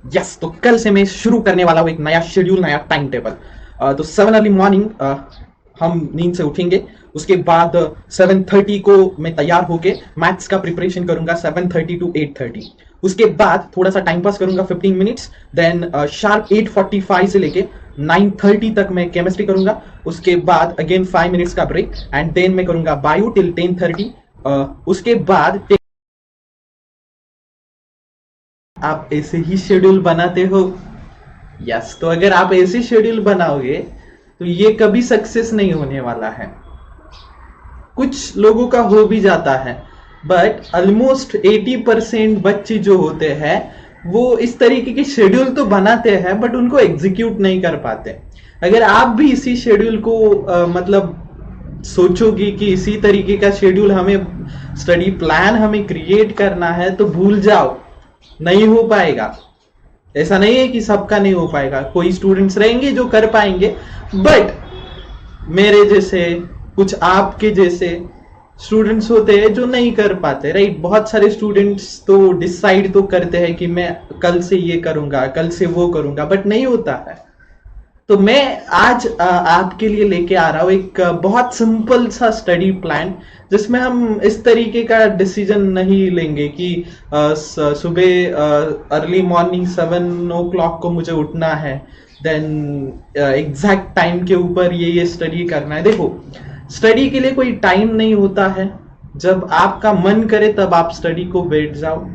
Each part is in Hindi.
यस, तो कल से मैं शुरू करने वाला हूँ एक नया शेड्यूल, नया टाइम टेबल। तो 7 अर्ली मॉर्निंग हम नींद से उठेंगे। उसके बाद 7:30 को मैं तैयार होके मैथ्स का प्रिपरेशन करूंगा 7:30 टू 8:30। उसके बाद थोड़ा सा टाइम पास करूंगा 15 मिनट्स। देन शार्प 8:45 से लेके 9:30 तक मैं केमिस्ट्री करूंगा। उसके बाद अगेन 5 मिनट्स का ब्रेक एंड देन मैं करूंगा बायो टिल 10:30। उसके बाद आप ऐसे ही शेड्यूल बनाते हो। यस, तो अगर आप ऐसे शेड्यूल बनाओगे तो ये कभी सक्सेस नहीं होने वाला है। कुछ लोगों का हो भी जाता है, बट ऑलमोस्ट 80% बच्चे जो होते हैं वो इस तरीके के शेड्यूल तो बनाते हैं बट उनको एग्जीक्यूट नहीं कर पाते। अगर आप भी इसी शेड्यूल को मतलब सोचोगे कि इसी तरीके का शेड्यूल हमें, स्टडी प्लान हमें क्रिएट करना है, तो भूल जाओ, नहीं हो पाएगा। ऐसा नहीं है कि सबका नहीं हो पाएगा, कोई स्टूडेंट्स रहेंगे जो कर पाएंगे, बट मेरे जैसे, कुछ आपके जैसे स्टूडेंट्स होते हैं जो नहीं कर पाते, राइट। बहुत सारे स्टूडेंट्स तो डिसाइड तो करते हैं कि मैं कल से ये करूंगा, कल से वो करूंगा, बट नहीं होता है। तो मैं आज आपके लिए लेके आ रहा हूँ एक बहुत सिंपल सा स्टडी प्लान, जिसमें हम इस तरीके का डिसीजन नहीं लेंगे कि सुबह अर्ली मॉर्निंग 7 o'clock को मुझे उठना है, देन एग्जैक्ट टाइम के ऊपर ये स्टडी करना है। देखो, स्टडी के लिए कोई टाइम नहीं होता है। जब आपका मन करे तब आप स्टडी को बैठ जाओ,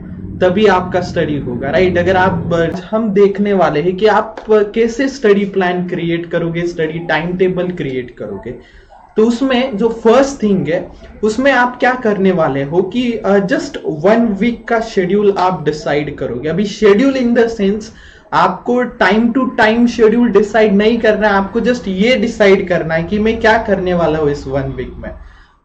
तभी आपका स्टडी होगा, राइट। अगर आप, हम देखने वाले हैं कि आप कैसे स्टडी प्लान क्रिएट करोगे, स्टडी टाइम टेबल क्रिएट करोगे। तो उसमें जो फर्स्ट थिंग है, उसमें आप क्या करने वाले हो कि जस्ट 1 वीक का शेड्यूल आप डिसाइड करोगे। अभी शेड्यूल इन द सेंस, आपको time to time schedule decide नहीं करना है, आपको जस्ट ये डिसाइड करना है कि मैं क्या करने वाला हूँ इस 1 वीक में।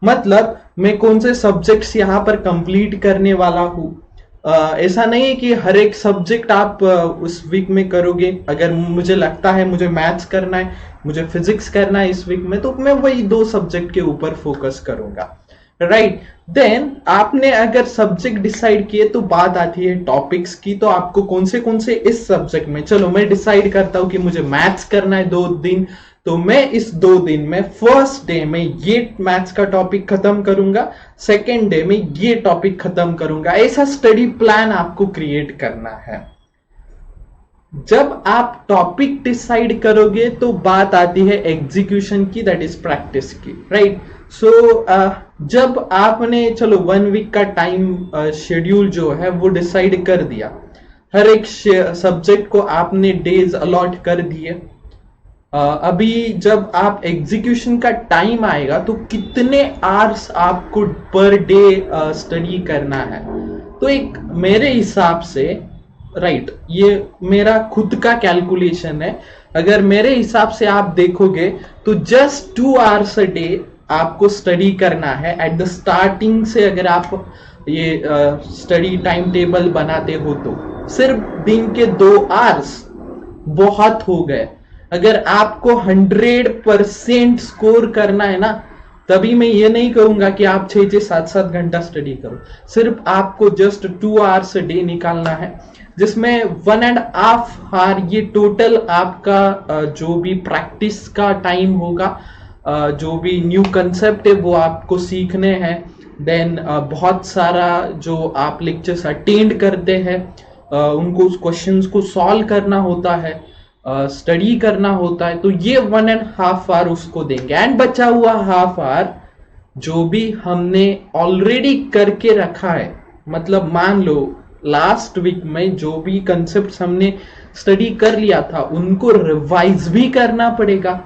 मतलब मैं कौन से सब्जेक्ट्स यहाँ पर कंप्लीट करने वाला हूँ। ऐसा नहीं है कि हर एक सब्जेक्ट आप उस वीक में करोगे। अगर मुझे लगता है मुझे मैथ्स करना है, मुझे फिजिक्स करना है इस वीक में, तो मैं वही 2 सब्जेक्ट के ऊपर फोकस करूंगा, राइट। देन आपने अगर सब्जेक्ट डिसाइड किए तो बात आती है टॉपिक्स की। तो आपको कौन से इस सब्जेक्ट में, चलो मैं डिसाइड करता हूं कि मुझे मैथ्स करना है 2 दिन, तो मैं इस 2 दिन में फर्स्ट डे में ये मैथ्स का टॉपिक खत्म करूंगा, सेकेंड डे में ये टॉपिक खत्म करूंगा। ऐसा स्टडी प्लान आपको क्रिएट करना है। जब आप टॉपिक डिसाइड करोगे तो बात आती है एग्जीक्यूशन की, दैट इज प्रैक्टिस की, राइट। सो जब आपने, चलो 1 वीक का टाइम शेड्यूल जो है वो डिसाइड कर दिया, हर एक सब्जेक्ट को आपने डेज अलॉट कर दिए। अभी जब आप एग्जीक्यूशन का टाइम आएगा तो कितने आवर्स आपको पर डे स्टडी करना है। तो एक मेरे हिसाब से, राइट, ये मेरा खुद का कैलकुलेशन है। अगर मेरे हिसाब से आप देखोगे तो जस्ट 2 आवर्स अ डे आपको स्टडी करना है एट द स्टार्टिंग से। अगर आप ये स्टडी टाइम टेबल बनाते हो तो सिर्फ दिन के 2 आवर्स बहुत हो गए। अगर आपको 100% स्कोर करना है ना, तभी मैं ये नहीं कहूंगा कि आप 6-7 घंटा स्टडी करो। सिर्फ आपको जस्ट 2 आवर्स अ डे निकालना है, जिसमें 1.5 आवर ये टोटल आपका जो भी प्रैक्टिस का टाइम होगा, जो भी न्यू कंसेप्ट है वो आपको सीखने हैं। देन बहुत सारा जो आप लेक्चर्स अटेंड करते हैं, उनको उस क्वेश्चंस को सॉल्व करना होता है, स्टडी करना होता है, तो ये 1.5 आवर उसको देंगे। एंड बचा हुआ हाफ आवर जो भी हमने ऑलरेडी करके रखा है, मतलब मान लो लास्ट वीक में जो भी कंसेप्ट हमने स्टडी कर लिया था उनको रिवाइज भी करना पड़ेगा।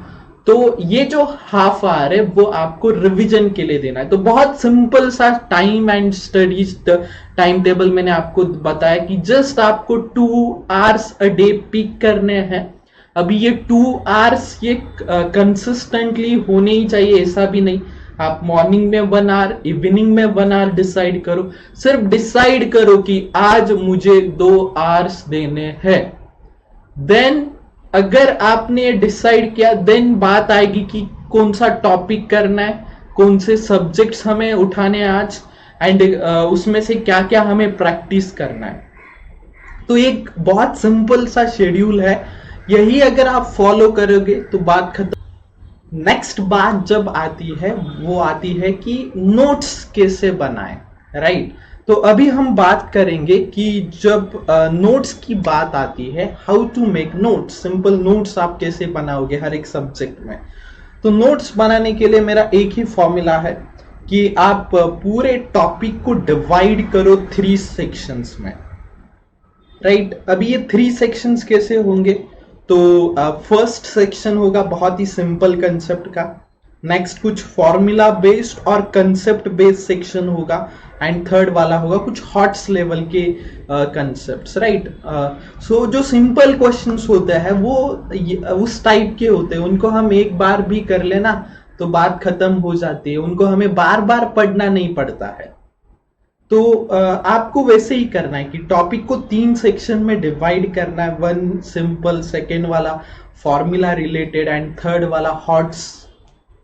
तो ये जो हाफ आवर है वो आपको रिवीजन के लिए देना है। तो बहुत सिंपल सा time and studies time table मैंने आपको बताया कि जस्ट आपको 2 आवर्स अ डे पिक करने हैं। अभी ये 2 आवर्स ये कंसिस्टेंटली होने ही चाहिए, ऐसा भी नहीं आप मॉर्निंग में 1 आवर, इवनिंग में 1 आवर डिसाइड करो। सिर्फ डिसाइड करो कि आज मुझे 2 आवर्स देने हैं। देन अगर आपने डिसाइड किया, देन बात आएगी कि कौन सा टॉपिक करना है, कौन से सब्जेक्ट्स हमें उठाने हैं आज, एंड उसमें से क्या क्या हमें प्रैक्टिस करना है। तो एक बहुत सिंपल सा शेड्यूल है, यही अगर आप फॉलो करोगे तो बात खत्म। नेक्स्ट बात जब आती है वो आती है कि नोट्स कैसे बनाएं, राइट। तो अभी हम बात करेंगे कि जब नोट्स की बात आती है, how to make notes, simple notes आप कैसे बनाओगे हर एक सब्जेक्ट में। तो नोट्स बनाने के लिए मेरा एक ही फॉर्मूला है कि आप पूरे टॉपिक को डिवाइड करो 3 सेक्शंस में, राइट। अभी ये 3 सेक्शंस कैसे होंगे, तो फर्स्ट सेक्शन होगा बहुत ही सिंपल कंसेप्ट का, नेक्स्ट कुछ फॉर्मूला बेस्ड और कंसेप्ट बेस्ड सेक्शन होगा, एंड थर्ड वाला होगा कुछ हॉट्स लेवल के कंसेप्ट्स, राइट। सो जो सिंपल क्वेश्चंस होते हैं वो उस टाइप के होते हैं, उनको हम एक बार भी कर लेना तो बात खत्म हो जाती है, उनको हमें बार बार पढ़ना नहीं पड़ता है। तो आपको वैसे ही करना है कि टॉपिक को 3 सेक्शन में डिवाइड करना है, 1 सिंपल, सेकेंड वाला फॉर्मूला रिलेटेड, एंड थर्ड वाला हॉट्स,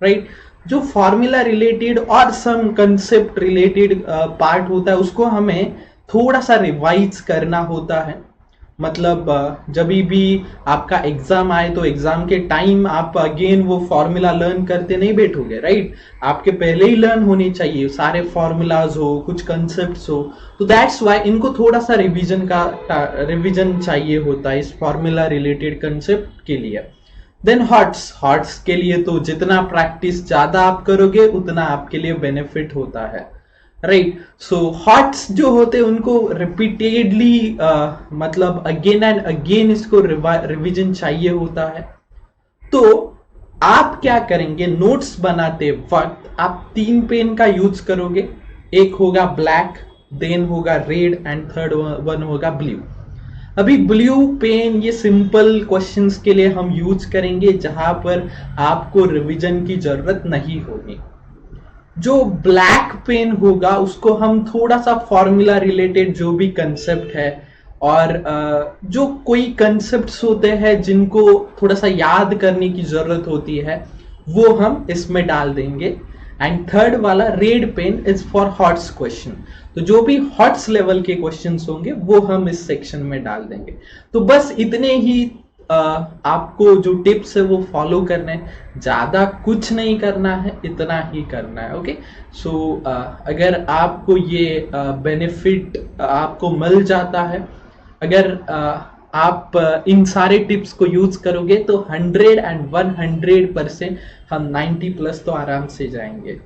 राइट। जो फॉर्मूला रिलेटेड और सम कंसेप्ट रिलेटेड पार्ट होता है उसको हमें थोड़ा सा रिवाइज करना होता है। मतलब जब भी आपका एग्जाम आए तो एग्जाम के टाइम आप अगेन वो फॉर्मूला लर्न करते नहीं बैठोगे, राइट। आपके पहले ही लर्न होने चाहिए, सारे फॉर्मूलाज हो, कुछ कंसेप्ट्स हो, तो दैट्स वाई इनको थोड़ा सा रिवीजन चाहिए होता है इस फॉर्मूला रिलेटेड कंसेप्ट के लिए। देन हॉट्स के लिए तो जितना प्रैक्टिस ज्यादा आप करोगे उतना आपके लिए बेनिफिट होता है, राइट। सो हॉट्स जो होते हैं उनको रिपीटेडली मतलब अगेन एंड अगेन इसको रिवीजन चाहिए होता है। तो आप क्या करेंगे, नोट्स बनाते वक्त आप 3 पेन का यूज करोगे, एक होगा ब्लैक, देन होगा रेड, एंड थर्ड वन होगा ब्लू। अभी ब्लू पेन ये सिंपल क्वेश्चंस के लिए हम यूज करेंगे जहां पर आपको रिवीजन की जरूरत नहीं होगी। जो ब्लैक पेन होगा उसको हम थोड़ा सा फॉर्मूला रिलेटेड जो भी कंसेप्ट है और जो कोई कंसेप्ट्स होते हैं जिनको थोड़ा सा याद करने की जरूरत होती है वो हम इसमें डाल देंगे। एंड थर्ड वाला red pen is for HOTS question, तो जो भी हॉट्स लेवल के क्वेश्चंस होंगे वो हम इस सेक्शन में डाल देंगे। तो बस इतने ही आपको जो टिप्स है वो फॉलो करने हैं, ज्यादा कुछ नहीं करना है, इतना ही करना है, ओके। सो अगर आपको ये बेनिफिट आपको मिल जाता है, अगर आप इन सारे टिप्स को यूज करोगे तो 100 and 100% हम 90+ तो आराम से जाएंगे।